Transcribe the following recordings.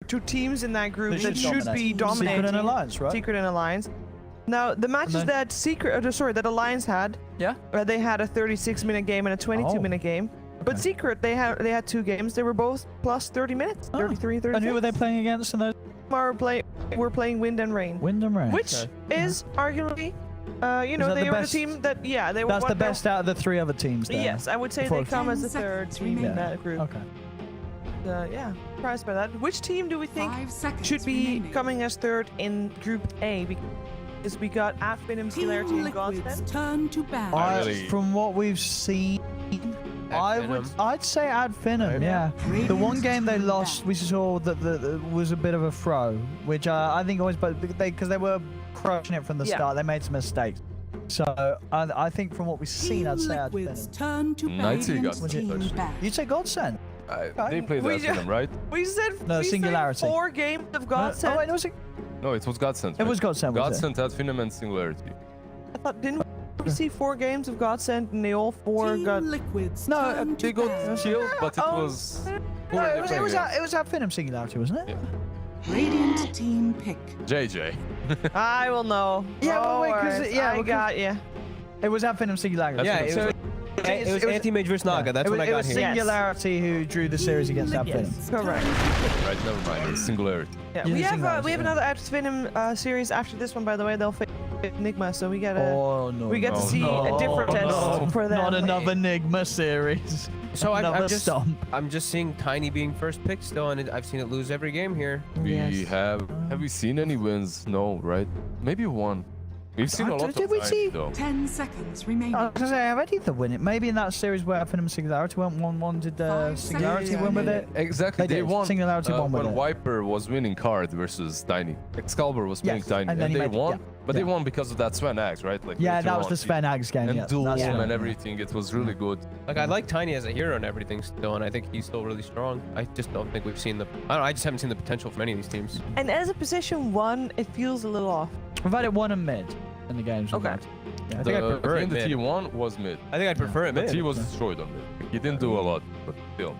two teams in that group They that should should be dominating. Secret and Alliance, right? Secret and Alliance. Now, the matches that that Alliance had, they had a 36-minute game and a 22-minute game. But Secret, they had 2 games. They were both plus 30 minutes, 33, 36. And who were they playing against in those? We're playing Wind and Rain. Wind and Rain. Which is arguably, they were the team that, they were. That's the best out of the 3 other teams there. Yes, I would say they come as the 3rd team in that group. Okay. Surprised by that. Which team do we think should be coming as 3rd in Group A? Because we got Advenom, Singularity, and Godsend. Turn to battle. From what we've seen, I'd say Advenom. Yeah. The one game they lost, we saw that was a bit of a throw, which I think always, but because they were crushing it from the start, they made some mistakes. So I think from what we've seen, I'd say Advenom. Turn to battle. You'd say Godsend. They played Advenom, right? We said no Singularity. 4 games of Godsend. Oh wait, was it? No, it was Godsend. It was Godsend. Godsend, Advenom, and Singularity. I thought, didn't we see 4 games of Godsend and they all 4 got... No, they got killed, but it was... No, it was Advenom Singularity, wasn't it? Yeah. Radiant team pick. JJ. I will know. Yeah, well, wait, because I got you. It was Advenom Singularity. Yeah, it was Anti-Mage versus Naga. That's when I got here. It was Singularity who drew the series against Advenom. Correct. Right, never mind. It's Singularity. Yeah, we have another Advenom series after this one, by the way. They'll face Enigma, so we get to see a different test for them. Not another Enigma series. So I'm just seeing Tiny being first pick still, and I've seen it lose every game here. Have we seen any wins? No, right? Maybe 1. We've seen a lot of Tiny, though. 10 seconds remaining. I was going to say, I already the win it. Maybe in that series where Advenom Singularity went 1-1, did Singularity win with it? Exactly. They won. Singularity won with it. When Viper was winning card versus Tiny. Excalibur was winning Tiny, and they won. But they won because of that Sven Axe, right? Like that was the Sven Axe game. And Doom and everything. It was really good. Like I like Tiny as a hero and everything still, and I think he's still really strong. I just don't think we've seen I just haven't seen the potential from any of these teams. And as a position 1, it feels a little off. We've had it 1 and mid in the games. Okay. I think I prefer it mid. The T1 was mid. I think I'd prefer it mid. He was destroyed on mid. He didn't do a lot, but still.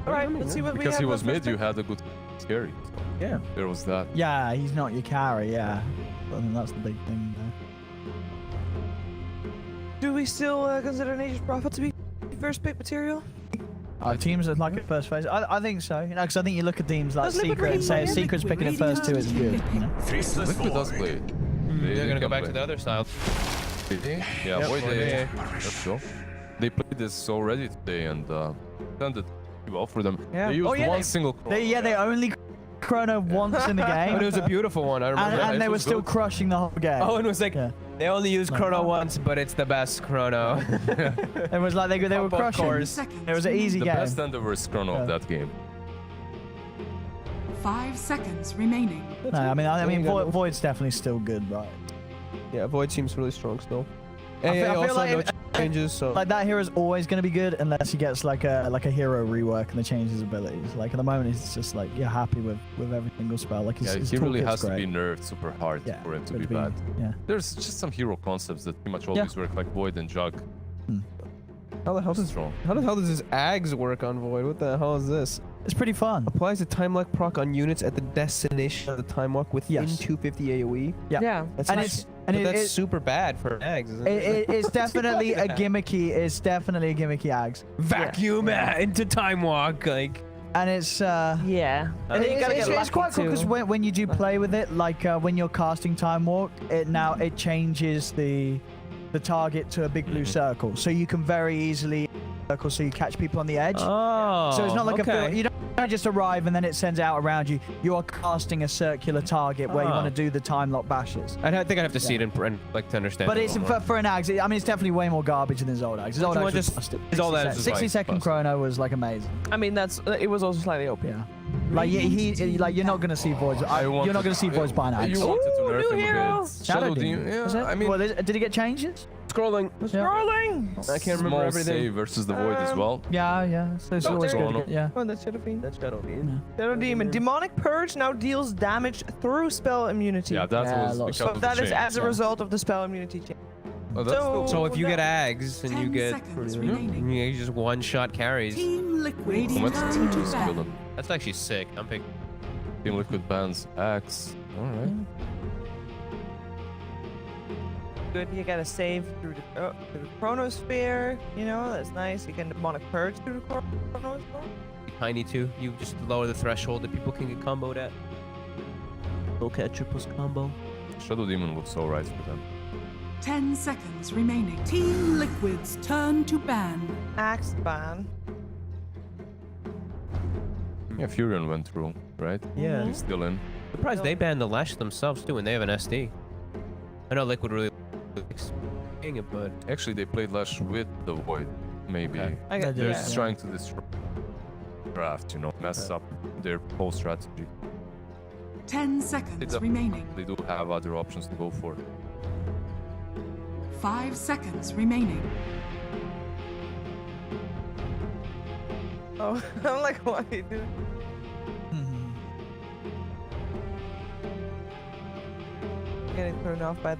Alright, let's see what we have. Because he was mid, you had a good carry. So yeah. There was that. Yeah, he's not your carry, yeah. I think that's the big thing there. Do we still consider Nature's Prophet to be first pick material? Teams that like it first phase. I think so. Because I think you look at teams like Secret and say Secret's picking it first 2 is good. Liquid does play it. They're gonna go back to the other style. Yeah, let's go. They played this already today and ended well for them. Yeah. They used one single chrono. They only chrono once in the game. But it was a beautiful one. I remember. And they were still crushing the whole game. Oh, and it was like they only used chrono once, but it's the best chrono. It was like they were crushing. It was an easy game. The best Endeavor's chrono of that game. 5 seconds remaining. No, I mean Void's definitely still good, right? Yeah, Void seems really strong still. I feel like no changes, so like that hero's always going to be good unless he gets like a hero rework and they change his abilities. Like at the moment, it's just like you're happy with every single spell. Like his he really has great. to be nerfed super hard for him to be bad. Yeah. There's just some hero concepts that pretty much always work, like Void and Jug. How the hell does this Ags work on Void? What the hell is this? It's pretty fun. Applies a time lock proc on units at the destination of the time lock within 250 AoE. Yeah. That's super bad for Ags, isn't it? It's definitely a gimmicky. It's definitely a gimmicky Ags. Vacuum into time walk, like. And it's it's quite cool because when you do play with it, like when you're casting time walk, it changes the target to a big blue circle, so you can very easily circle, so you catch people on the edge. Oh, so it's not like you don't just arrive and then it sends out around you. You are casting a circular target where you want to do the time lock bashes. I think I'd have to see it and like to understand. But it's for an Ags. I mean, it's definitely way more garbage than his old Ags. His old Ags was busted. 60-second chrono was like amazing. I mean, it was also slightly OP. Yeah. Like you're not gonna see Voids. You're not gonna see Voids by now. You wanted to nerf him hero. a bit. Shadow Demon. Yeah, I mean, did he get changes? Scrolling. I can't remember everything. Save versus the Void as well. Yeah. So it's always good. Yeah. Oh, that's Shadow Fiend. That's Shadow Fiend. Shadow Demon. Demonic Purge now deals damage through spell immunity. Yeah, that was because of the that is change. as a result of the spell immunity change. Oh, that's still So if you get that- Ags and you 10 get seconds remaining. you just one-shot carries, Team Liquid How much turn to is ban. Villain? that's actually sick. I'm picking. Team Liquid bans Axe. Alright. Good, you gotta save through the chronosphere. You know, that's nice. You can demonic purge through the chronosphere. Tiny too. You just lower the threshold that people can get comboed at. Look at triples combo. Shadow Demon looks alright for them. 10 seconds remaining. Team Liquid's turn to ban. Axe ban. Yeah, Furion went through, right? Yeah. He's still in. Surprised they banned the Lash themselves too, and they have an SD. I know Liquid really likes playing it, but Actually, they played Lash with the Void. Maybe. Okay. I got, They're yeah. just trying to destroy draft, you know, mess up their whole strategy. 10 seconds It's a- remaining. They do have other options to go for. 5 seconds remaining. Oh, I'm like, what are you doing? Mhm. Getting thrown off by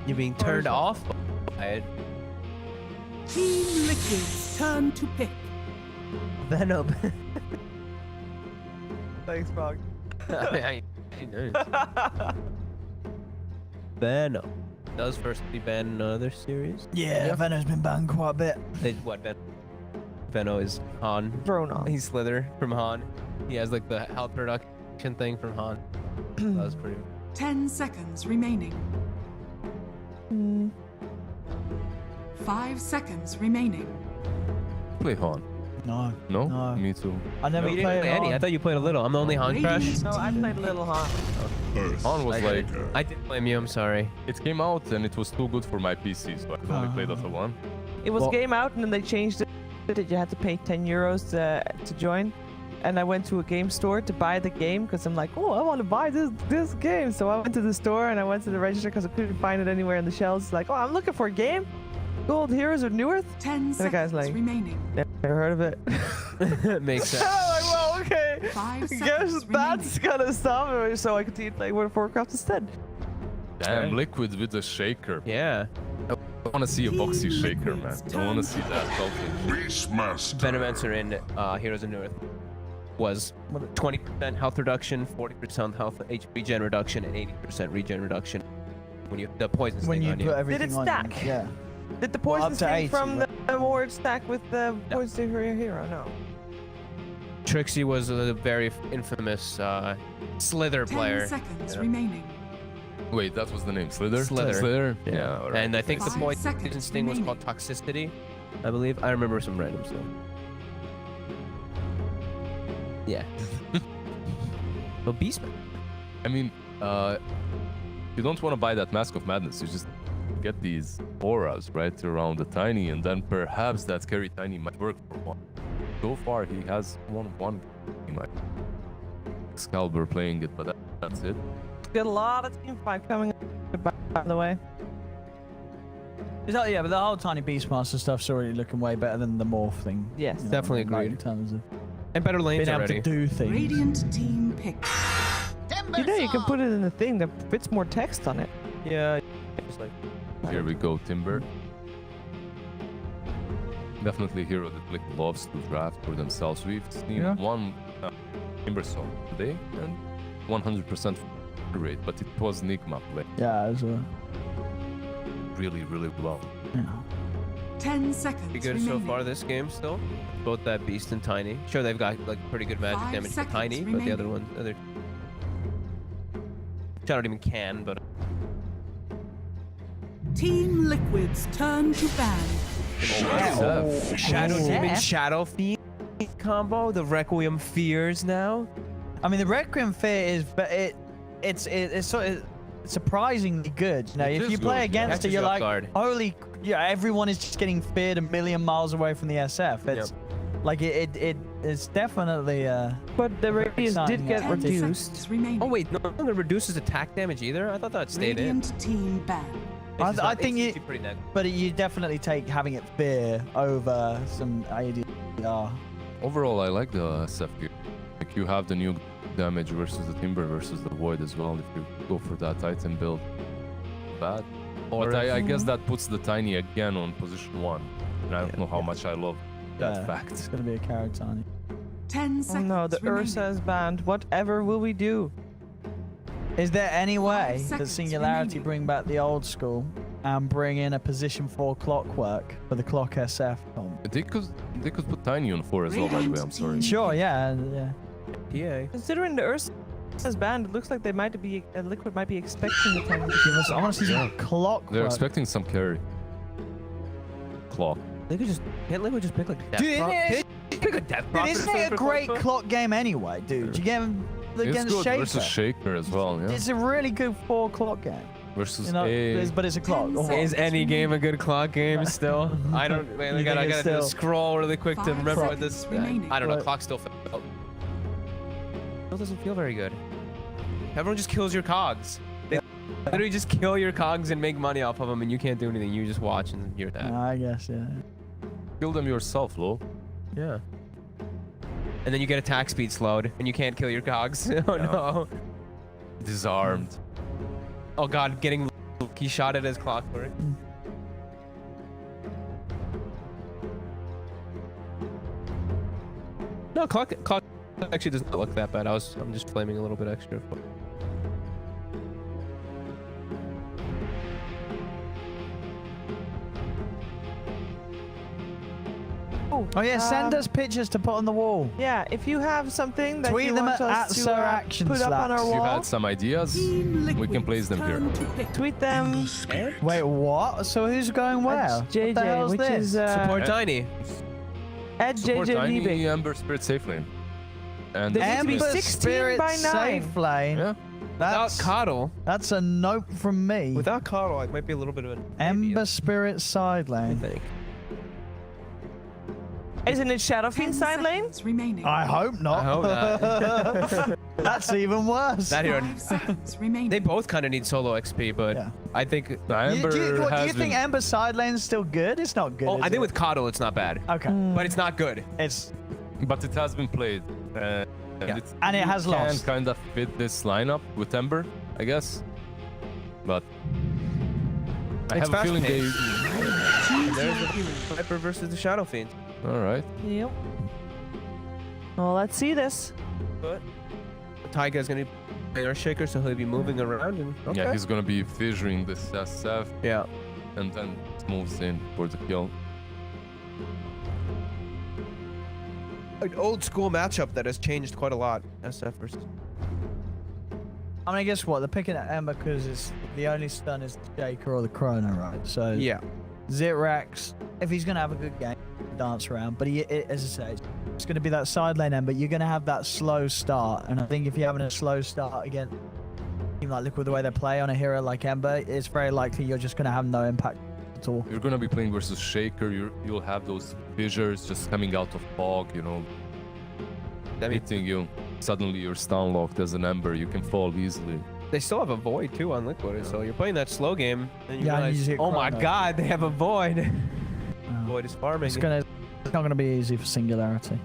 you're being turned off by it. Team Liquid's turn to pick. Venom. Thanks, Frog. Venom. That was first to be banned in another series. Yeah, Venom's been banned quite a bit. What Veno is Han. Thrown off. He's Slither from Han. He has like the health reduction thing from Han. That was pretty. 10 seconds remaining. 5 seconds remaining. Play Han. No. No? No. Me too. I never You didn't played play any. I on. thought you played a little. I'm the only Han crush. Radiant No, I team played pick. Little Han. Han was like, I didn't blame you. I'm sorry. it came out and it was too good for my PC, so I could only play Dota 1. It was Well- game out, and then they changed it that you had to pay 10 euros to join. And I went to a game store to buy the game because I'm like, oh, I want to buy this game. So I went to the store and I went to the register because I couldn't find it anywhere in the shelves. Like, oh, I'm looking for a game. Gold Heroes of Newerth. 10 the guy's seconds like- remaining. Never heard of it. Makes I'm sense. like, well, okay. 5 I seconds guess that's remaining. gonna stop it. So I continued playing World of Warcraft instead. Damn, Okay. Liquid with the shaker. Yeah. I want to see a boxy shaker, man. I want to see that. Venomancer in Heroes of Newerth was 20% health reduction, 40% health HP gen reduction, and 80% regen reduction when you the poison When sting you on put you. everything it on. stack? Yeah. Did the Well, poison up to sting 80, from right? the award stack with the poison sting for your hero? No. Trixie was a very infamous Slither 10 player. seconds Yeah. remaining. Wait, that was the name. Slither? Slither. Slither? Yeah, alright. And I think the 5 poison seconds sting was remaining. called Toxicity, I believe. I remember some random stuff. Yeah. Well, Beastman. I mean, you don't want to buy that Mask of Madness. You just get these auras right around the Tiny, and then perhaps that scary Tiny might work for one. So far, he has one. He might. Excalibur playing it, but that's it. Got a lot of team fight coming up, by the way. Is that, yeah, but the whole Tiny Beastmaster stuff's already looking way better than the morph thing. Yes. you know, Definitely like, agreed. in terms of And better lanes being able already. to do things. Radiant team pick. You know, you can put it in the thing that fits more text on it. Yeah. Just like Here we go, Timber. Definitely a hero that Blick loves to draft for themselves. We've seen Yeah. one Timber song today and 100% rate, but it was Nigma play Yeah, as well. really well. Yeah. 10 seconds pretty good remaining. so far this game still. Both that Beast and Tiny. Sure, they've got like pretty good magic 5 damage to seconds Tiny, but the other remaining. one, other. I don't even can, but Team Liquid's turn to ban. Shadow Oh. Demon Shadow Fiend combo. The Requiem Fears now. I mean, the Requiem Fear is, but it's sort of surprisingly good. You know, It if is you play good, yeah. against it, Catches you're you off like, guard. holy, yeah, everyone is just getting feared a million miles away from the SF. It's like it's definitely But the radius did Exciting, get yeah. 10 reduced. seconds remaining. Oh wait, no longer reduces attack damage either. I thought that stayed in. Radiant team ban. It's I think it's it- pretty negative. but you definitely take having it fear over some ADR. Overall, I like the SF gear. Like you have the new damage versus the Timber versus the Void as well if you go for that item build. Bad. But I guess that puts the Tiny again on position 1. And I don't know how much I love that fact. It's going to be a carrot Tiny. 10 Oh seconds no, the remaining. Ursa is banned. Whatever will we do? Is there any way that seconds Singularity remaining. bring back the old school and bring in a position 4 clockwork for the clock SF comp? They could put Tiny on 4 as well, by the way. I'm sorry. Sure, yeah. PA. Considering the Ursa is banned, it looks like they might be Liquid might be expecting the Tiny to Give us, I want to see some clockwork. They're expecting some carry. Clock. They could just can't Liquid just pick like Death Dude, Prop? Pick a Death Dude, Prop. isn't it a great clock game anyway, dude? You get him It's against good Shaker. versus Shaker as well, yeah. It's a really good 4 clock game. Versus You know, A. but it's a clock. or what? Is any game a good clock game still? I don't. Man, I You think gotta it's just still- scroll really quick to 5 remember what seconds this. remaining. I don't know. Right. Clock still doesn't feel very good. Everyone just kills your cogs. They literally just kill your cogs and make money off of them, and you can't do anything. You just watch and hear that. I guess, yeah. Kill them yourself, lol. Yeah. And then you get attack speed slowed, and you can't kill your cogs. Oh no. Disarmed. Oh god, getting he shot at his clockwork. No, clock actually doesn't look that bad. I'm just flaming a little bit extra. Oh yeah, send us pictures to put on the wall. Yeah, if you have something that Tweet you them want at us to Sir Action put up on Slaps. our If you wall, had some ideas, Team we can Liquid's place them here. turn to pick. tweet them Wait, what? So who's going where? at What the JJ, hell's which this? is Support Eh? Tiny. at Support JJ Tiny, Liebig. Ember Spirit safe lane. And There needs to be Ember 16 Spirit by 9. safe lane. yeah. Without That's, Coddle. that's a note from me. Without Coddle, it might be a little bit of an Ember Spirit side I lane. think. Isn't it Shadowfiend 10 side lane? seconds remaining. I hope not. I hope not. That's even worse. That hero. 5 seconds remaining. They both kind of need solo XP, but Yeah. I think. The do Ember you has think been... Ember side lane's still good? It's not good. Oh, is I think it? with Coddle it's not bad, Okay. but it's not good. It's But it has been played. Yeah. And it has lost. Can kind of fit this lineup with Ember, I guess. But I It's have a feeling they... Choose There's your the hero. Viper versus the Shadow Fiend. All right. Yep. Well, let's see this. But Taiga's gonna be our shaker, so he'll be moving around. And okay. Yeah, he's gonna be fissuring this SF Yeah. and then moves in for the kill. An old school matchup that has changed quite a lot. SF versus. I mean, guess what? They're picking at Ember because it's the only stun is the Shaker or the Chrono, right? So Yeah. Zirax, if he's gonna have a good game, dance around. But as I say, it's gonna be that side lane Ember. You're gonna have that slow start, and I think if you're having a slow start again, team like Liquid, the way they play on a hero like Ember, it's very likely you're just gonna have no impact at all. You're gonna be playing versus Shaker. You'll have those fissures just coming out of fog, you know, hitting you. Suddenly you're stun locked as an Ember. You can fall easily. They still have a void too on Liquid, so you're playing that slow game, and you Yeah, and you realize, just hit oh my Chrono. god, they have a void. Oh. Void is farming. It's not gonna be easy for Singularity.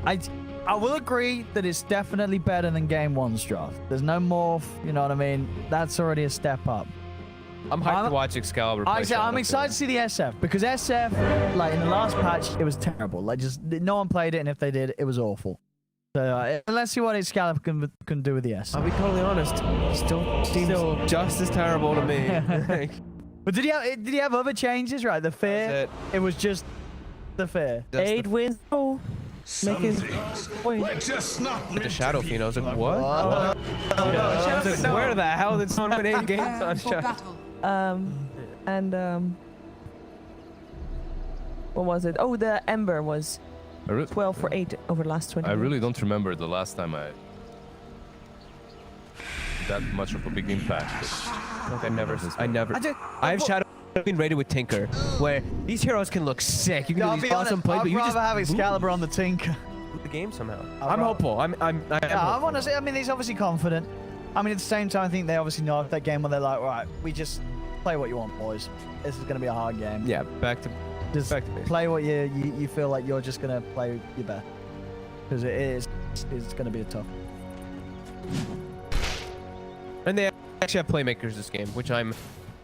I will agree that it's definitely better than Game 1's draft. There's no morph, you know what I mean? That's already a step up. I'm hyped to watch Excalibur. Play I'm Shadow excited to see the SF because SF, like in the last patch, it was terrible. Like just no one played it, and if they did, it was awful. So let's see what Excalibur can do with the SF. I'll be totally honest. Still seems just as terrible to me. Like, But did he have other changes? Right, the fear. that's It was just the fear. That's 8 wins. Oh, making point. the Shadow Fiend. I was like, what? I was like, where the hell did someone win 8 games Prepare on for Shadow? battle. And what was it? Oh, the Ember was I, 12 for 8 over the last 20 I really minutes. don't remember the last time I that much of a big impact. Like I never. I have I've- Shadow Fiend rated with Tinker, where these heroes can look sick. You can I'll do be these awesome honest, plays, I'd but you just rather have Excalibur on the Tinker. the game somehow. I'd I'm rather- hopeful. I am Yeah, I want to hopeful. say. I mean, he's obviously confident. I mean, at the same time, I think they obviously know that game where they're like, right, we just play what you want, boys. This is going to be a hard game. Yeah, back to Just back to basics. play what you feel like you're just going to play your best. Because it's going to be a tough. And they actually have playmakers this game, which I'm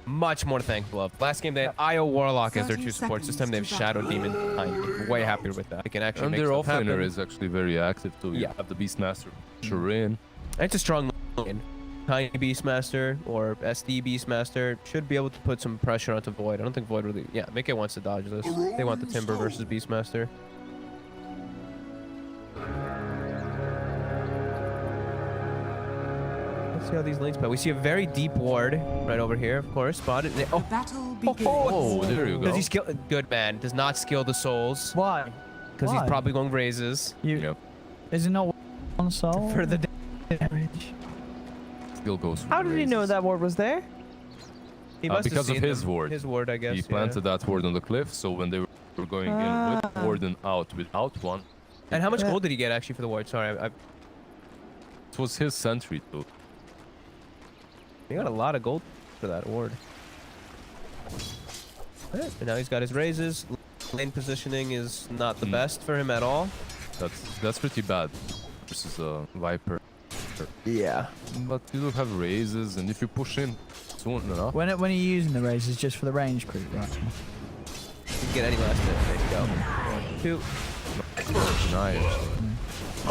much more thankful of. Last game they had IO Warlock as their 2 supports. This time they have Shadow Demon behind. Way happier with that. They can actually make their stuff offlaner happen. is actually very active too. You have the Beastmaster, Shireen. It's a strong lane. Tiny Beastmaster or SD Beastmaster should be able to put some pressure onto Void. I don't think Void really... Yeah, Mickey wants to dodge this. They want the Timber versus Beastmaster. Let's see how these lanes play. We see a very deep ward right over here, of course. Spotted. Oh, Battle begins. Oh, there you go. does he skill? Good man. Does not skill the souls. Why? Because he's Why? probably going Razes. Yep. Is it not one soul? For the damage. Still goes. How did he know that ward was there? He must have because of seen his them. ward. His ward, I guess. He planted that ward on the cliff, so when they were going in with ward and out without one. And how much gold did he get actually for the ward? Sorry, It was his sentry too. he got a lot of gold for that ward. And now he's got his Razes. Lane positioning is not the best for him at all. That's pretty bad versus a Viper. Yeah. But you do have raises, and if you push in soon enough, When are you using the razors just for the range creep, right? You can get any last hit. There you go. 1, 2. nice.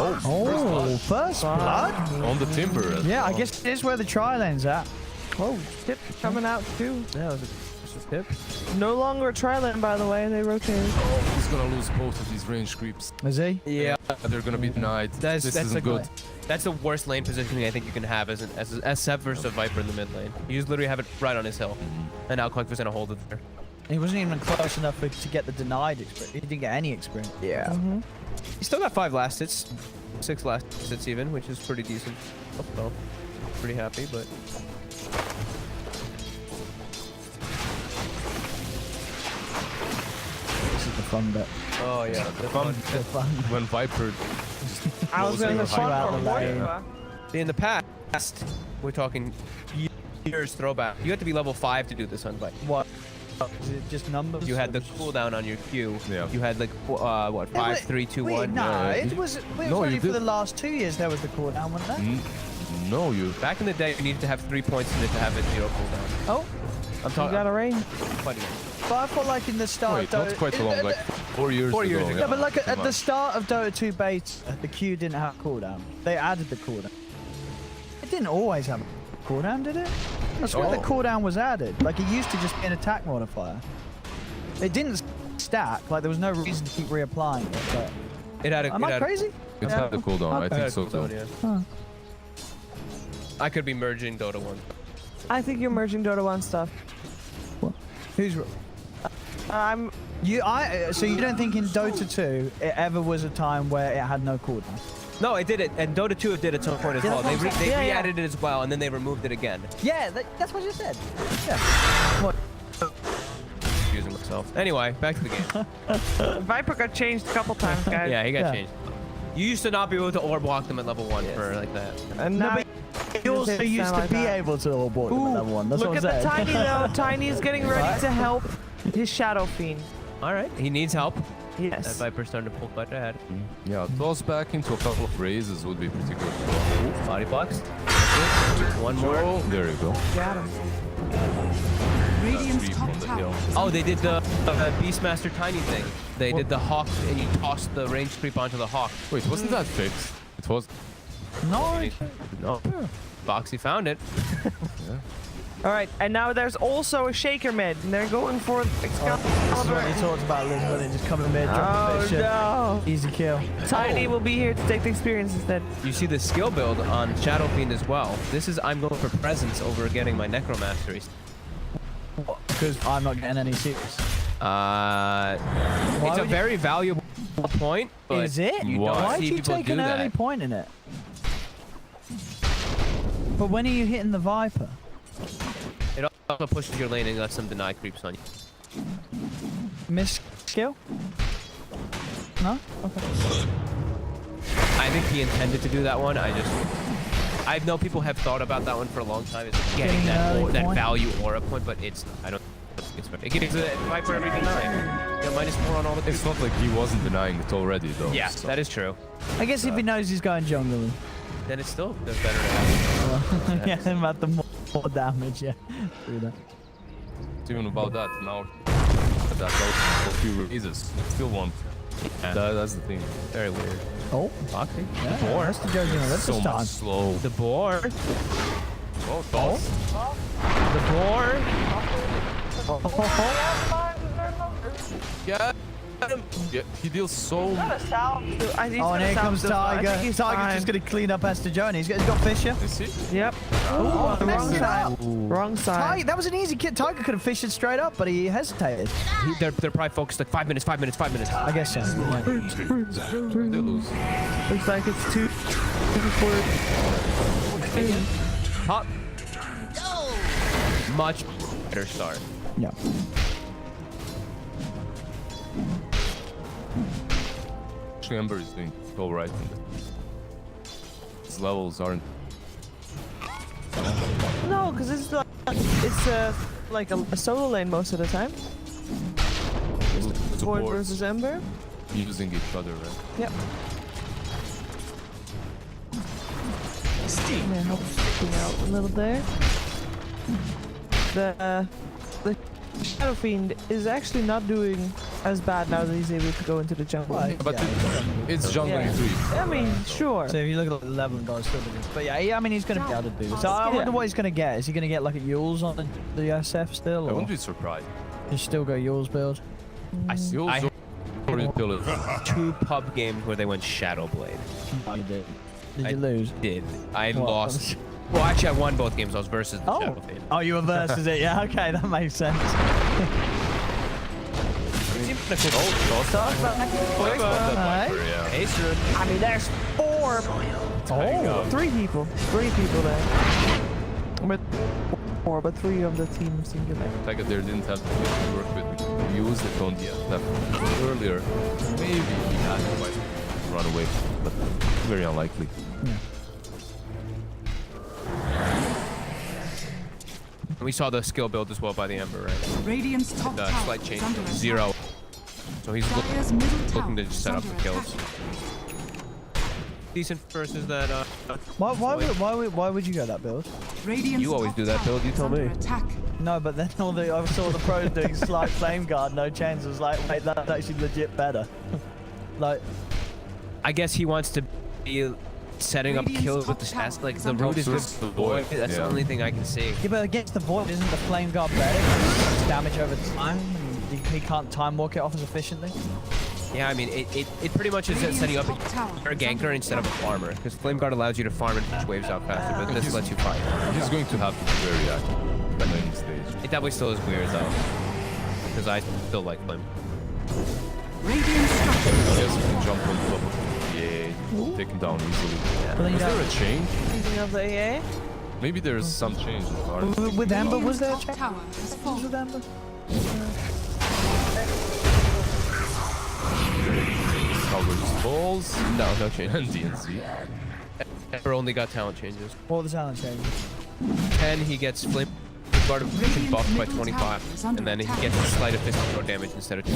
Oh, first blood? On the Timber. as Yeah, I well. guess it is where the tri-lane's at. Oh, tip coming out too. Yeah, this is tip. No longer a tri-lane, by the way. They rotated. Oh, he's gonna lose both of these range creeps. Is he? Yeah. They're gonna be denied. That's this a isn't good. That's the worst lane positioning I think you can have as Sep versus a Viper in the mid lane. You just literally have it right on his hill. And now Cloak was gonna hold it there. He wasn't even close enough to get the denied experience. He didn't get any experience. Yeah. He still got 5 last hits. 6 last hits even, which is pretty decent. So, pretty happy, but... This is the fun bit. Oh yeah, The fun When Viper I was going to goes say right out for the more. lane. in the past, we're talking years throwback. You had to be level 5 to do this on Viper. What? Is it just numbers? You had or the just- cooldown on your Q. Yeah. You had like what, 5, 3, 2, Wait, 1. no, Yeah, it was No, only you for the did. last 2 years there was the cooldown, wasn't there? No, you. Back in the day, you needed to have 3 points in it to have a 0 cooldown. Oh, I'm You talking. got a range. Funny. but I felt like in the start Wait, of not Dota... quite so long, like 4 years 4 years ago. ago. Yeah, but like pretty at the much. start of Dota 2 beta, the Q didn't have cooldown. They added the cooldown. It didn't always have a cooldown, did it? I swear the Oh. cooldown was added. Like it used to just be an attack modifier. It didn't stack. Like there was no reason to keep reapplying it. But It had a. am it I had, crazy? It's Yeah. had the cooldown. I Okay. think so cooldown, too. yeah. Huh. I could be merging Dota 1. I think you're merging Dota 1 stuff. Who's I'm. so you don't think in Dota 2 it ever was a time where it had no cooldown? No, it did it, and Dota 2 did it at some point as Yeah, well. that's They what I'm saying. Yeah, yeah. re-added it as well, and then they removed it again. Yeah, that's what you said. Yeah. What? Confusing myself. Anyway, back to the game. Viper got changed a couple times, guys. Yeah, he got Yeah. changed. You used to not be able to orb walk them at level 1 for like that. And No, now but you also used to be able to abort them at level 1. That's look what at I'm the saying. Tiny though. Tiny's getting ready to help his Shadow Fiend. All right, he needs help. That Yes. Viper's starting to pull quite ahead. Yeah, toss back into a couple of raises would be pretty good. Body blocks. That's it. One more. Oh, there you go. Got him. Radiant's Three top from the tower hill. is Oh, they did the Beastmaster Tiny thing. They did the Hawk, and you tossed the range creep onto the Hawk. Wait, wasn't that fixed? It was. No. No. Boxy found it. All right, and now there's also a Shaker mid, and they're going for This is what Excalibur. he talks about, Liz, when they just come in mid, drop a Oh bit of shit. no! Easy kill. Tiny will be here to take the experience instead. You see the skill build on Shadow Fiend as well. This is I'm going for presence over getting my Necromasteries. Because I'm not getting any series. It's a would you- very valuable point, but Is it? you Why? don't Why'd see you people take do an early that. point in it? But when are you hitting the Viper? It also pushes your lane and lets some deny creeps on you. Miss skill? No? Okay. I think he intended to do that one. I know people have thought about that one for a long time. It's getting Getting that, an early that point? value aura point, but it's I don't think it's fair. It gives a Viper every deny. You know, -4 on all the creeps. It's not like he wasn't denying it already, though. Yeah, so. that is true. I guess if he knows he's going jungle. then it's still better to have. Yeah, about the more damage, yeah. Through that. It's even about that now. That a few releases. Still won't. Yeah. That's the thing. Very weird. Oh, Okay. yeah. The boar. That's the judge in the So this much time. slow. The boar. Oh, toss. The boar. Yeah. Yeah, he deals so much. Oh, and here comes Tiger. Tiger's just going to clean up Esther. He's got Fisher. Is he? Yep. Oh, the wrong messed it side. up. Wrong side. That was an easy kid. Tiger could have fished it straight up, but he hesitated. They're probably focused like 5 minutes, 5 minutes, 5 minutes. I guess so. Yeah. They lose. Looks like it's two for Hop. Much better start. Yeah. Actually, Ember is doing so right. His levels aren't. No, because it's like a solo lane most of the time. Void versus Ember. Using each other, right? Yep. Yeah, help sticking out a little there. The Shadow Fiend is actually not doing as bad now that he's able to go into the jungle. Right. But it's jungling Yeah. 3. I mean, sure. So if you look at the level and guys still doing but yeah, I mean he's gonna be able to do this. So I wonder what he's gonna get. Is he gonna get like a Yules on the SF still? I Or woun't be surprised. just still go Yules build? I Yules or utility. 2 pub games where they went Shadow Blade. Oh, you did. Did I you lose? Did. I What? lost. Well, actually, I won both games. I was versus the Shadow Blade. Oh, you were versus it. Yeah, okay, that makes sense. Alright. Acer. I mean, there's four. Oh, 3 people. 3 people there. But 4, but 3 of the team singular. Like there didn't have to work with. We used it on the SF earlier. Maybe he had to run away, but very unlikely. Yeah. And we saw the skill build as well by the Ember, right? Radiant's top The tower slight is change. under attack. 0. So he's Dire's middle looking tower to just is set up under the kills. attack. Decent versus that. Why would you go that build? Radiant's You always top do that tower build, you is told under me. Attack. No, but then I saw the pros doing slight flame guard, no chance. I was like, wait, that's actually legit better. Like, I guess he wants to be setting up Radiant's kills top with the tower stats. Like is the under root is good attack. for the void. That's the Yeah. only thing I can see. yeah, but against the void, isn't the flame guard better? 'Cause it's damage over time, and he can't time walk it off as efficiently. Yeah, I mean, it pretty much is setting up Top tower a is ganker under instead of a attack. farmer, because Flame Guard allows you to farm and push waves out faster, but this lets you fight. He's going to have to be very active at any stage. It definitely still is weird though, because I still like Flame. Radiant structures. Yes, we can jump on top of yeah, take him down easily. But then you Is there don't- a change? Thinking of the AA? Maybe there's some change. With Ember, was there a Top change tower has fallen. with Ember? Covers balls. No change. And DNC. Ember only got talent changes. What was the talent change? 10, he gets Flame Guard evasion buffed by 25, and then he gets a slight of physical damage instead of 2.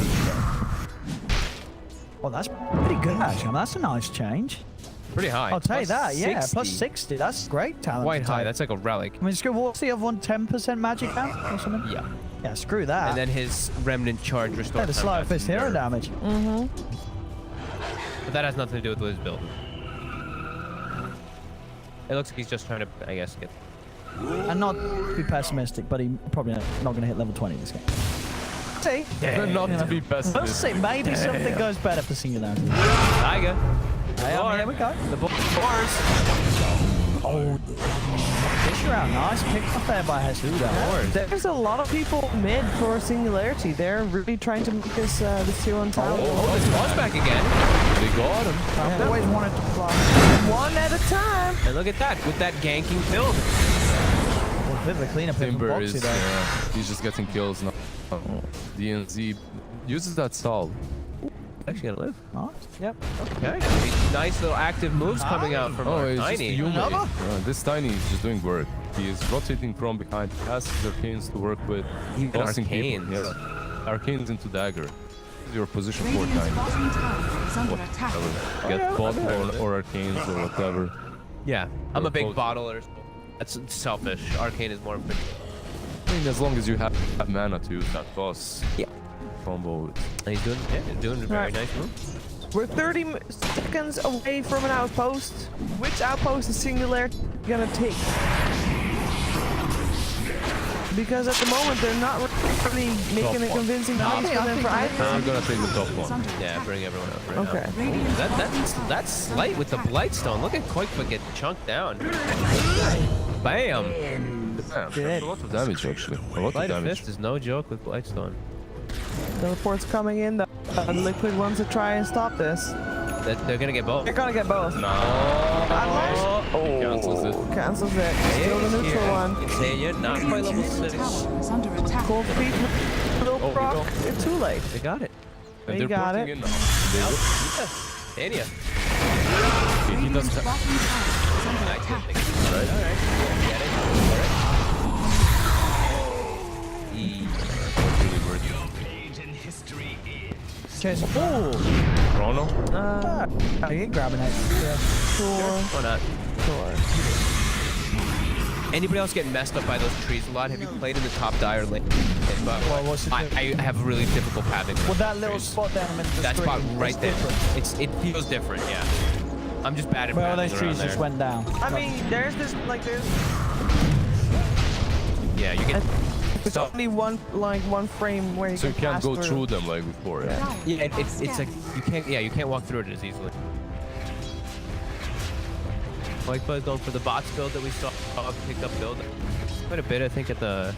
Well, that's pretty good, actually. That's a nice change. Pretty high. I'll tell you Plus that, yeah. 60. Plus 60. That's great talent. Quite to high. take. That's like a relic. I mean, screw, what's the other one? 10% magic count or something? Yeah. Yeah, screw that. And then his remnant charge yeah, restores. the time sleight back of fist to hero nerf. damage. Mm-hmm. But that has nothing to do with his build. It looks like he's just trying to, I guess, get. And not be pessimistic, but he probably not going to hit level 20 this game. See? Not You know. to be Let's pessimistic. see, maybe something goes better for Singularity. Tiger. Hey, I mean, here we go. The bars. Oh, Fisher out. Nice pick up there by Jesus. There's a lot of people mid for Singularity. They're really trying to make this tier 1 tower. Oh, this was back again. They got him. I've always wanted to fly. One at a time. And look at that, with that ganking build. Well, a bit of a cleanup here from Timber Boxy is, there. he's just getting kills now. DNZ uses that stall. Actually gonna live. Nice. Yep. Okay. Nice little active moves coming out from Oh, our it's just Tiny. Yume. Another? This Tiny is just doing work. He is rotating from behind. He has his arcanes to work with. Even Tossing people. arcanes. Yes. Arcanes into dagger. This is your position for Radiant's Tiny. bottom tower is under attack. Get bot or arcanes or whatever. Yeah, I'm a big Both. bottler. That's selfish. Arcane is more. I mean, as long as you have mana to use that boss Yeah. combo. He's doing a very Right. nice move. We're 30 seconds away from an outpost. Which outpost is Singularity gonna take? Because at the moment they're not really making a one. convincing No, I case think- for I them think for they- either. I'm gonna take the top one. Yeah, bring everyone up right Okay. now. Ooh, that's Slight with the Blightstone. Look at Quakefoot get chunked down. Bam! Damn, that's a lot of damage actually. A lot of Light of damage. Fist is no joke with Blightstone. The report's coming in. The Liquid wants to try and stop this. They're gonna get both. They're gonna get both. No. Cancels it. Cancels it. Still the neutral one. Insania, not quite level 6. Tower is under attack. Cold feet will Oh, proc. no. It's too late. They got it. And They they're got porting it. in now. Insania. He doesn't have. Bottom tower is under attack. Alright. Get it. Really worth it. Chase. Chrono? I ain't grabbing it. Yeah. Sure. Why not? Sure. Anybody else get messed up by those trees a lot? Have you played in the top dire lane? Well, what's it do? I have really difficult pathing. Well, that little spot down in the That screen, spot right it's there. different. It feels different, yeah. I'm just bad at Well, pathing those trees around just there. went down. I mean, there's this like there's Yeah, you get. there's only one frame where you So you can can't pass go through. through them like before. Yeah. Yeah, it's like you can't walk through it as easily. Like going for the bots build that we saw picked up build quite a bit, I think, at the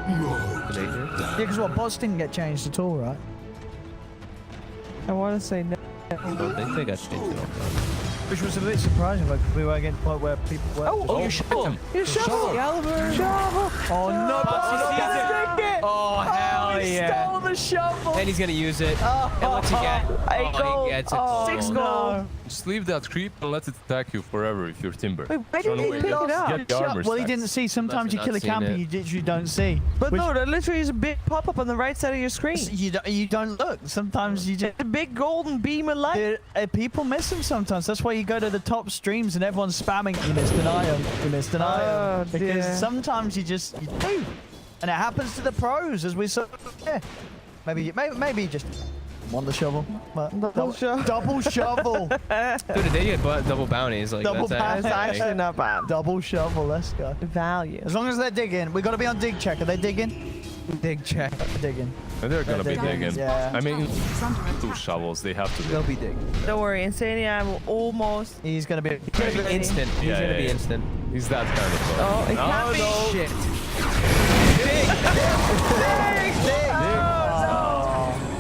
major. Yeah, because what, bots didn't get changed at all, right? I want to say no. I don't think they got changed at all. Which was a bit surprising, like, we were getting to the point where people were... Oh, you shot him! You shovel! Shovel! Oh, no! Oh, hell He yeah! stole the shovel! And he's gonna use it. Oh, And what's he get? Eight Oh, gold. he gets it. Oh, 6 gold. Just leave that creep and let it attack you forever if you're timber. Wait, why Run didn't he away. pick it up? Get the armor Well, he stacks. didn't see. Sometimes you Must have kill a not seen camper, it. you literally don't see. But Which- no, there literally is a big pop-up on the right side of your screen. You don't look. Sometimes you just... A big golden beam of light. People miss them sometimes. That's why you go to the top streams and everyone's spamming. You missed an item. You missed an Oh, item. Because dear. sometimes you do. And it happens to the pros, as we saw. Yeah. Maybe you just want the shovel. But Double shovel. Double shovel. Dude, they get double bounties. Like Double that's That's actually not bad. Double shovel. Let's go. Value. As long as they're digging. We got to be on dig check. Are they digging? Dig check. Digging. And they're gonna be They're digging. Yeah. I mean, Is under two attack. shovels, they have to They'll dig. be dig. Don't worry, Insania will almost. He's gonna be. He's gonna be instant. He's Yeah, gonna yeah, be yeah. instant. He's that kind of player. Oh, it can't be. Shit.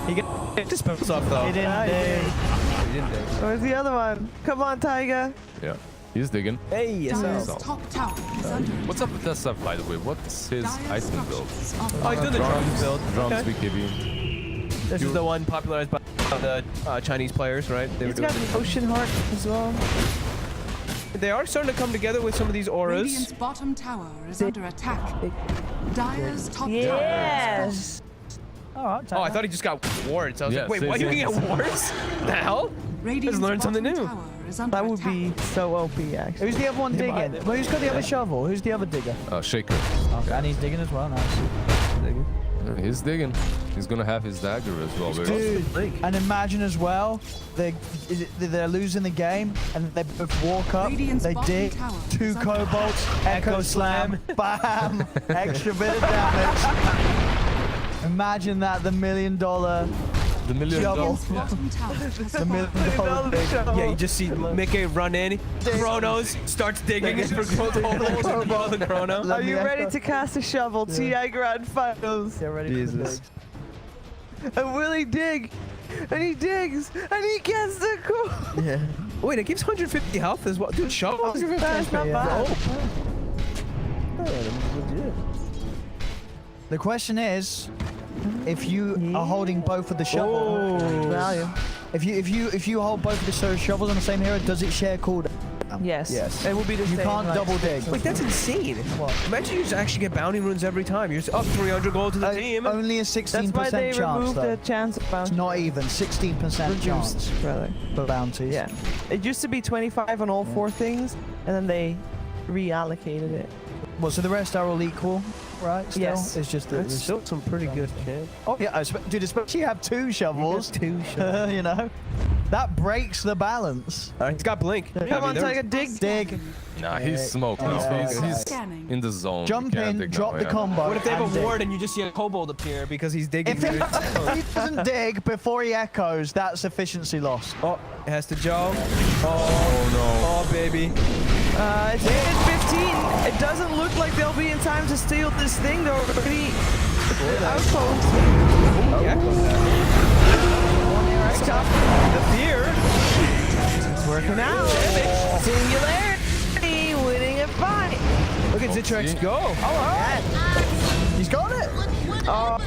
He get dispels off though. He didn't dig. He didn't dig. Where's the other one? Come on, Tiger. Yeah. He's digging. Hey, yes, Dire's so. top tower is under What's up with that stuff, by the way? What's his Dire's item build? structures are Oh, he's doing the drums build. Drums, Okay. BKB. This is the one popularized by the Chinese players, right? They were He's doing got the ocean heart as well. They are starting to come together with some of these auras. Radiant's bottom tower is under attack. Dire's top tower is Yes. All right. Oh, I thought he just got wards. I was Yeah, like, wait, same what? You can thing. get wards? The hell? Radiant's learned something bottom new. tower is under That would attack. be so OP, actually. Who's the other one digging? might. Well, who's got the other shovel? Who's the other digger? Shaker. Okay. And he's digging as well. Nice. He's digging. He's gonna have his dagger as well. Dude, and imagine as well, they're losing the game and they both walk up, Radiant's they bottom dig, tower 2 is under kobolds, echo slam, bam, extra bit of damage. Imagine that, the $1 million, The $1 million. Shovel. Yeah. Bottom tower has the fallen. $1 million dig. Yeah, you just see Mickey run in, Chronos starts digging for kobolds and kill the Chrono. Are you ready to cast a shovel? TI Grand Finals. Get ready for the dig. And will he dig? And he digs. And he gets the goal. Yeah. Wait, it gives 150 health as well. Dude, shovel. That's not Yeah. bad. The question is, if you are holding both of the shovels, Value. if you hold both of the shovels on the same hero, does it share cooldown? Yes. Yes. It will be the You same. can't like- double dig. Wait, that's insane. What? Imagine you just actually get bounty runes every time. You're just up 300 gold to the team. Only a 16% That's why they chance, removed though. the chance of bounty. It's not even 16% chance Reduced, rather. for bounties. Yeah. It used to be 25 on all 4 things. and then they reallocated it. Well, so the rest are all equal, right? Still? Yes. It's just that It's there's still some pretty good camp. Oh yeah, dude, especially you have 2 shovels. Two shots. You know, that breaks the balance. He's got blink. Come on, Tiger, dig. Dig, Nah, he's smoked now. He's Scanning. in the zone. jump He can't in, dig drop now, the yeah. combo. What if they have and a dig. ward and you just see a kobold appear because he's digging? If he doesn't dig before he echoes, that's efficiency loss. Oh, it has to jump. Oh no. Oh, baby. It's 15. It doesn't look like they'll be in time to steal this thing. They're already outpost. Yeah, It's tough. the fear. It's working out. Singularity winning a fight. Look at Zitrex go. All right. He's got it. All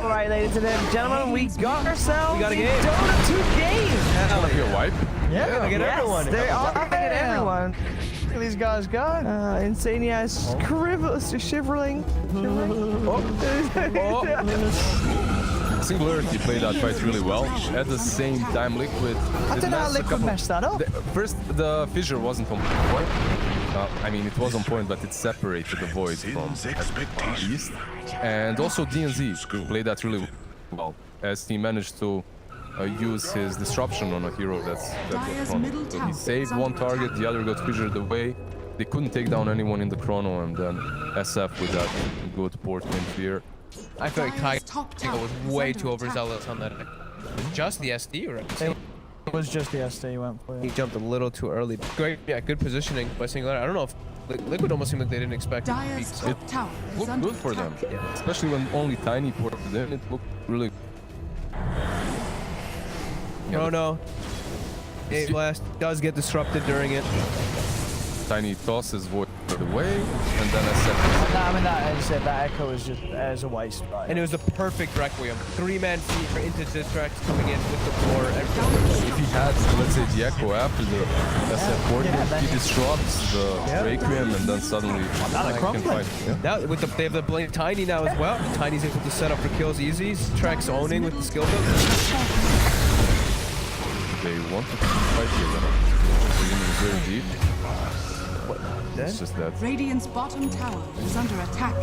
right, ladies and gentlemen, we got ourselves We got a the game. Dota 2 game. Hell Like a wipe? Yeah, Look at everyone. They are at everyone. Look at these guys go. Insania is shivering. Singularity played that fight really well. At the same time, Liquid. I don't know how Liquid messed that up. First, the fissure wasn't on point. I mean, it was on point, but it separated the void from east. And also DNZ played that really well, as he managed to use his disruption on a hero that got chrono. So he saved one target, the other got fissured away. They couldn't take down anyone in the chrono, and then SF with that good port in fear. I feel like Tiger was way too overzealous on that. Just the SD, right? It was just the SD he went for. He jumped a little too early. Great, yeah, good positioning by Singularity. I don't know if Liquid almost seemed like they didn't expect it to beat. Dire's top tower is Looked under good for them, attack. especially when only Tiny ported in. It looked really. Oh no. Eight blast does get disrupted during it. Tiny tosses void away, and then SF. I mean, that echo is just as a waste, right? And it was the perfect Requiem. 3-man feet into Zitrex coming in with the floor. If he had, let's say, the echo after the SF port, he disrupts the Requiem, and then suddenly Not a he can crumpling. fight. Yeah. Now with they have the blink Tiny now as well. Tiny's able to set up for kills easy. Zitrex owning with the skill build. They want to fight here, then very deep. It's just that. Radiant's bottom tower is under attack.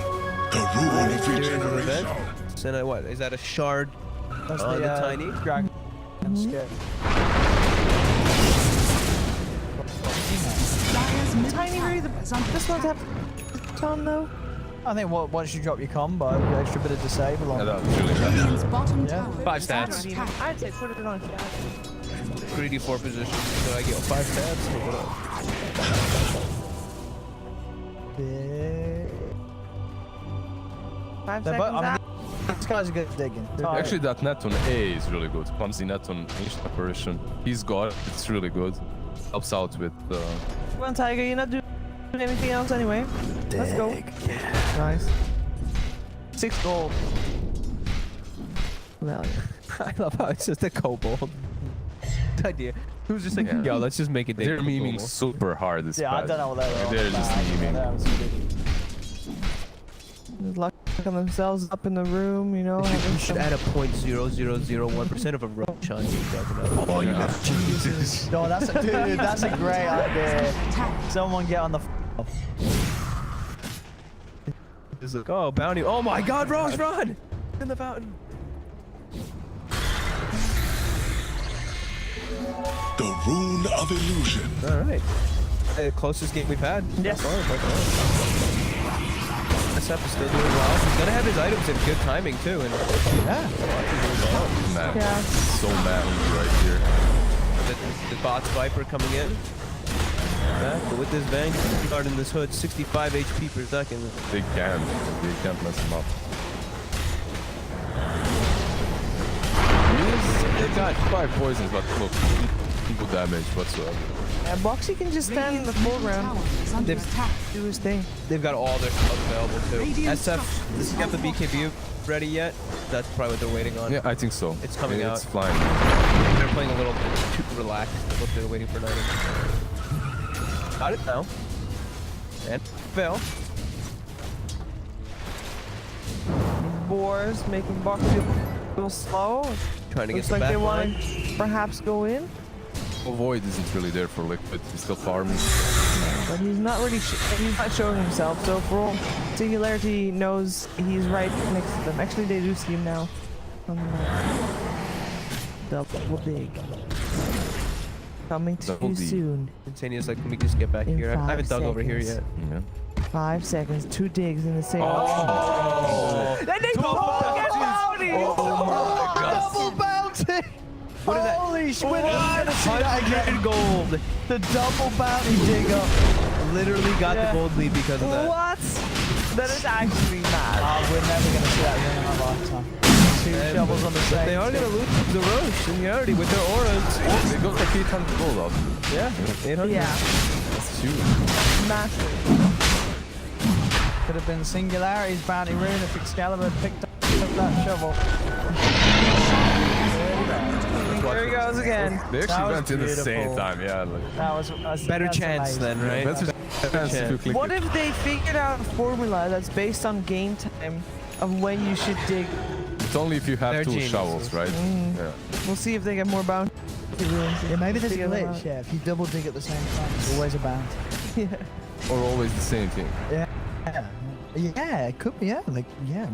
So now what? Is that a shard That's on the Tiny? Dragon. Skip. Dire's middle Tiny tower really is under this one's attack. have Tom though. I think once you drop your combo, the extra bit of disable on. Yeah, that's really bad. Radiant's bottom Yeah. tower 5 is under stats. attack. I'd say put it on chat. Greedy 4 position. So I get 5 stats. Look it up. 5 They're seconds both- I out. mean, these guys are good at digging. Actually, that net on A is really good. Clumsy net on Ancient Apparition. He's got it. It's really good. Helps out with. Come on, Tiger, you're not doing anything else anyway. Let's go. Nice. 6 gold. Well, I love how it's just a kobold. Idea. Who's just like, Yeah. yo, let's just make it. They're memeing super hard. This Yeah, I patch. don't know what they were. They're just memeing. just locking themselves up in the room, you know. You having should some- add a 0.0001% of a roach on you. Oh, Yeah. Jesus. No, that's a, dude, that's a great idea. Someone get on the. Just like, oh, bounty. Oh my god, Roche, run! In the fountain. The Rune of Illusion. Alright. Closest game we've had. Yes. So far, SF is still doing well. He's gonna have his items in good timing too. And Yeah. Mad. Yeah. So mad right here. the bots Viper coming in. But with this Vanguard in this hood, 65 HP per second. They can't mess him up. They've got 5 poisons, but look, no damage whatsoever. And Boxy can just stand in the foreground, Tower is under They've- attack. do his thing. They've got all their stuff available too. Radiant SF structures doesn't have the BKB ready yet. That's probably what they're waiting on. Yeah, I think so. It's coming It's out. flying. They're playing a little bit too relaxed. Look, they're waiting for an item. Got it now. And fail. Boars making Boxy a little slow. Trying to get Looks the like back they want line. to perhaps go in. Void isn't really there for Liquid. He's still farming. but he's not really he's not showing himself. So for all Singularity knows he's right next to them. Actually, they do see him now. On the double dig. Coming to you soon. Insania's like, let me just get back here. I haven't dug over here yet. Yeah. 5 seconds, 2 digs in the same. Oh! And they both get bounty! Oh, double bounty! What is that? Holy shit! We're not gonna see that 100 again. gold. The double bounty digger. Literally got the gold lead because of that. What? That is actually mad. We're never gonna see that again in our lifetime. 2 shovels on the same. They are gonna lose the Roche Singularity with their auras. They got like 800 gold out. Yeah, 800. Yeah, That's huge. massive. Could have been Singularity's bounty rune if Excalibur had picked up that shovel. There he goes again. They That actually was went in the same beautiful. time, yeah. Like, That was Better that's chance amazing. then, right? better chance if you click What it. if they figured out a formula that's based on game time of when you should dig? It's only if you have They're 2 geniuses. shovels, right? Yeah. We'll see if they get more bounty runes. Yeah, maybe there's a Figure them glitch. out. Yeah, if you double dig at the same time, it's always a bounty. Or always the same thing. Yeah. Yeah, it could be. Yeah, like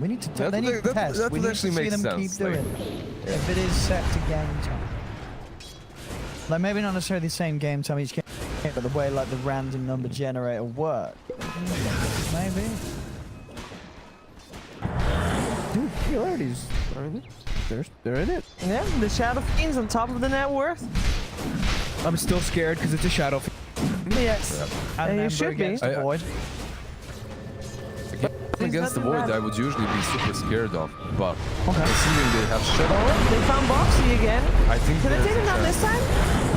we need to. That They would- need to that- test. that We would need to actually see make them sense, keep doing like- it. If it is set to game time, like maybe not necessarily the same game time each game, but the way like the random number generator work. Maybe. Dude, Singularity's. They're in it. Yeah, the Shadow Fiends on top of the net worth. I'm still scared because it's a shadow. Yes. And you Ember should be. against the Void. Against the nothing Void, bad. I would usually be super scared of, but Okay. considering they have Shadow, Oh, they found Boxy again. I think Can they there's take a him down chance. this time?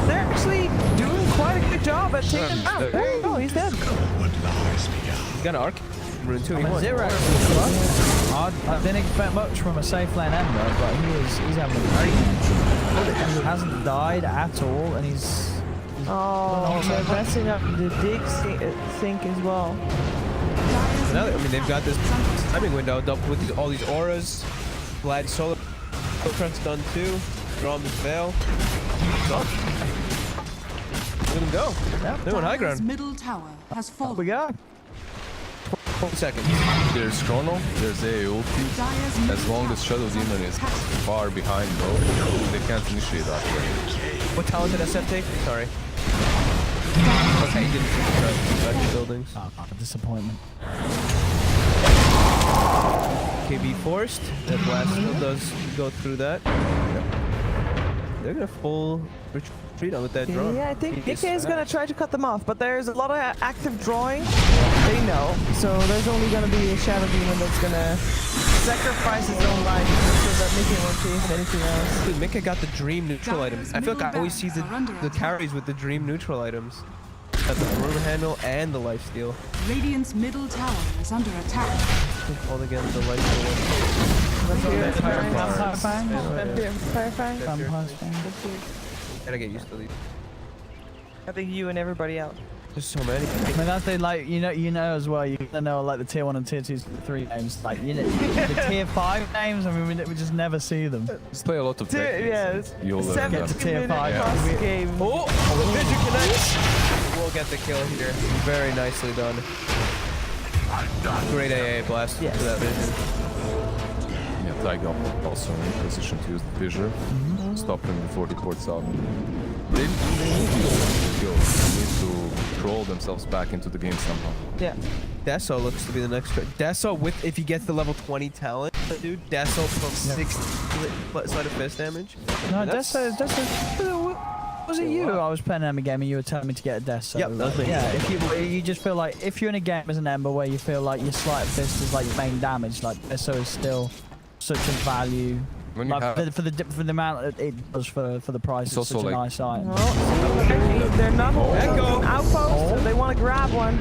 They're actually doing quite a good job at taking him out. There you go, he's dead. He's got an arc. Rune 2. He won. Zero. I didn't expect much from a safe lane Ember, but he's having a great game. He hasn't died at all, and he's Oh, they're messing up the dig sink as well. Now, I mean, they've got this timing window with all these auras. Glad solo press done too. Draw him his veil. Let him go. Yep. They went high Dire's ground. middle tower has fallen. we go. 20 seconds. There's Chrono, there's AOP. Dire's As middle long as tower Shadow Demon is far behind though, they can't initiate that way. What talent did SF take? Sorry. Okay, he didn't back to buildings. Oh, disappointment. KB forced. That blast still does go through that. They're gonna full retreat on with that drone. Yeah, I think He is DK is going to fast. try to cut them off, but there's a lot of active drawing. They know, so there's only going to be a Shadow Demon that's going to sacrifice his own life so that Mickey won't chase anything else. Dude, Mika got the dream neutral items. I feel like I always see the Are under attack. carries with the dream neutral items. Got the room handle and the lifesteal. Radiant's middle tower is under attack. All again the lifesteal. Vampire Vampire Fangs. Fangs. Vampire Fangs. Vampire Fangs. Gotta get used to these. I think you and everybody else. There's so many. I mean, that's the like you know as well. You know like the tier 1 and tier 2, 3 names. Like the tier 5 names. I mean, we just never see them. Just play a lot of techniques. Yes. You'll learn Get them. to tier 17-minute 5. cross game. Oh, the vision connects. We'll get the kill here. Very nicely done. Great AA blast Yes. to that vision. Yeah, Tiger also in position to use the fissure. Stop him before he ports out. They need to kill. They need to crawl themselves back into the game somehow. Yeah. Deso looks to be the next. Deso with if he gets the level 20 talent, dude. Deso from 60 side of fist damage. No, That's- Deso. Was it you? I was playing an Ember game and you were telling me to get a Deso. Yep, that was me. Yeah, if you just feel like if you're in a game as an Ember where you feel like your sleight of fist is like your main damage, like Deso is still such a value. When you Like, have for the amount it does for the price, It's it's such also a like- nice item. Well, they're not holding Echo. an outpost, so they want to grab one.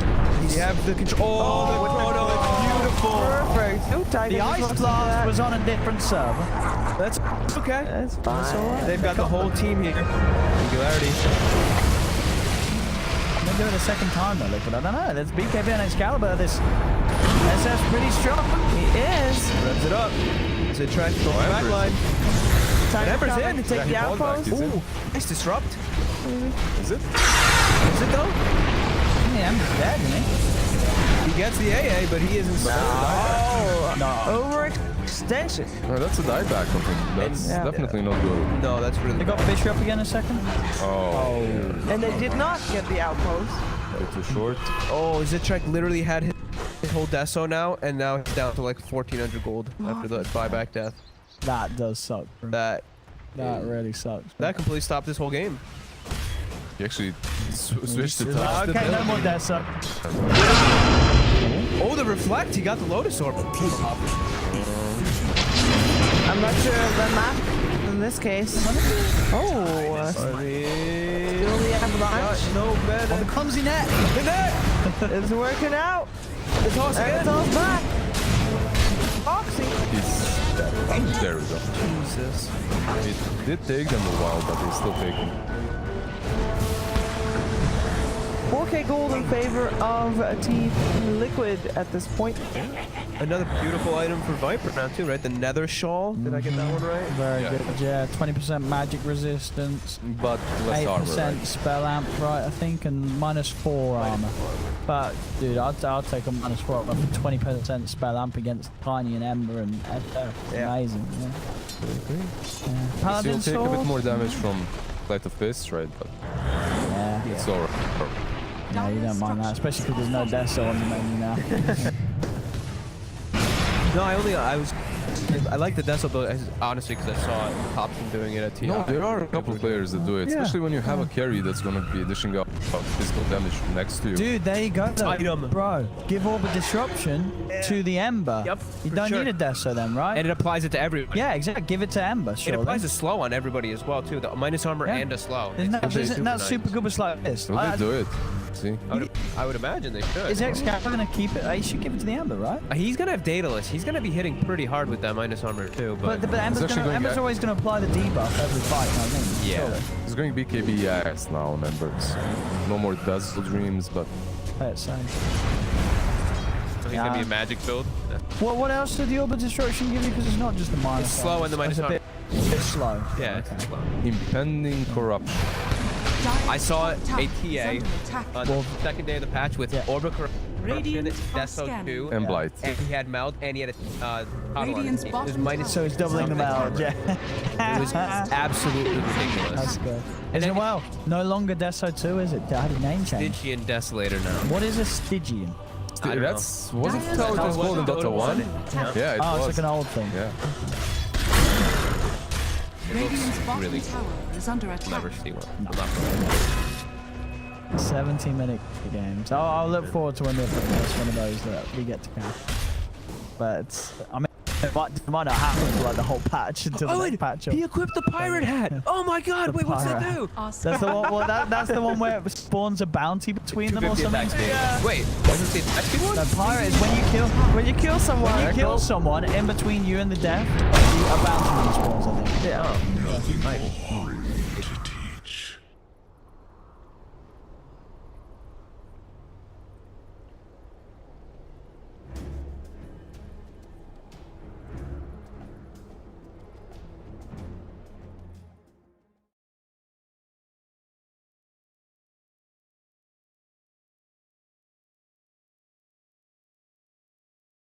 You have the control. Oh, the chrono is beautiful. Perfect. Ooh, Tiger The just Ice wants to do Blast that. was on a different server. That's okay. That's fine. They've got the whole team here. Singularity. They're doing it a second time though, Liquid. I don't know. There's BKB and Excalibur. This SF's pretty strong. He is. Revs it up. It's a track from the back Ember's line. Tiger Ember's coming in. to take Yeah, the he called back. outpost. He's in. Ooh, nice disrupt. Is it? Is it though? think the Ember's dead, isn't he? He gets the AA, but he isn't. Overextension. No, that's a dieback, I think. That's definitely not good. No, that's really. They got Fisher up again in a second. Oh. And they did not get the outpost. A bit too short. Oh, Zitrek literally had his whole deso now, and now he's down to like 1,400 gold after the buyback death. That does suck. Bro. That really sucks. Bro. that completely stopped this whole game. He actually switched to touch. Okay, no more death suck. Oh, the reflect! He got the Lotus Orb. I'm not sure of the map in this case. Oh, still the avalanche. No better. Oh, the clumsy net. The net! It's working out. The toss And again. it's all back. Foxy. He's dead. There we go. Jesus. It did take them a while, but he's still taking. 4K gold in favor of Team Liquid at this point. Another beautiful item for Viper now too, right? The Nether Shawl. Did I get that one right? Very good. Yeah, 20% magic resistance. But less armor, 8% right? spell amp, right? I think, and -4 armor. But dude, I'll take a -4 for 20% spell amp against Tiny and Ember and Echo. Amazing. Yeah. You'll Paladin take a bit sword. more damage from Light of Fist, right? But Yeah. it's alright. No, you don't mind that, especially because there's no Deso on the menu now. No, I like the Deso build honestly because I saw Hobson doing it at TI. No, there are a couple of players that do it, Yeah. especially when you have a carry that's gonna be dishing out physical damage next to you. Dude, there you go. Item. Bro, give all the disruption to the Ember. Yep, You for don't sure. need a Deso then, right? And it applies it to everyone. Yeah, exactly. Give it to Ember, It surely. applies a slow on everybody as well too. The minus armor Yeah. and a slow. Isn't that super good with like this? So they do it. See? I would imagine they should. Is X-Cap gonna keep it? He should give it to the Ember, right? He's gonna have Daedalus. He's gonna be hitting pretty hard with that minus armor too. But But, Ember's, going always gonna apply the debuff every fight, you know what I mean? Yeah. Surely. He's going BKB ass now on Embers. No more Dazzle Dreams, but Play it safe. so he's gonna be a magic build. What else did the Orb of Destruction give you? Because it's not just the minus. It's slow and the minus It's a armor. bit slow. Yeah. It's slow. Impending Corruption. I saw a TA on the second day of the patch with Orb of Corruption, Radiant Deso scanning. 2, And Blight. and he had Meld, and he had a Toddle on his Radiant's team. It bottom was minus So it's doubling them out. Yeah. It was absolutely ridiculous. That's good. Is it well? No longer Deso 2, is it? How did name change? Stygian Desolator now. What is a Stygian? I don't That's wasn't know. how it No, was it called in wasn't. Dota 1? Yeah, it Oh, was. it's like an old thing. Yeah. It looks Radiant's bottom really tower is under attack. Never see one. No. I'm not gonna- 17-minute games. I'll look forward to when it's one of those that we get to count. But it's, I mean, it might not happen for like the whole patch until the next patch. he equipped the pirate hat. Oh my god, wait, what's that do? That's the one. Well, that's the one where it spawns a bounty between them or 250 something. attack speed. Wait, doesn't see attack speed one? The pirate is when you kill someone. When you kill someone in between you and the death, a bounty respawns. I think. Yeah.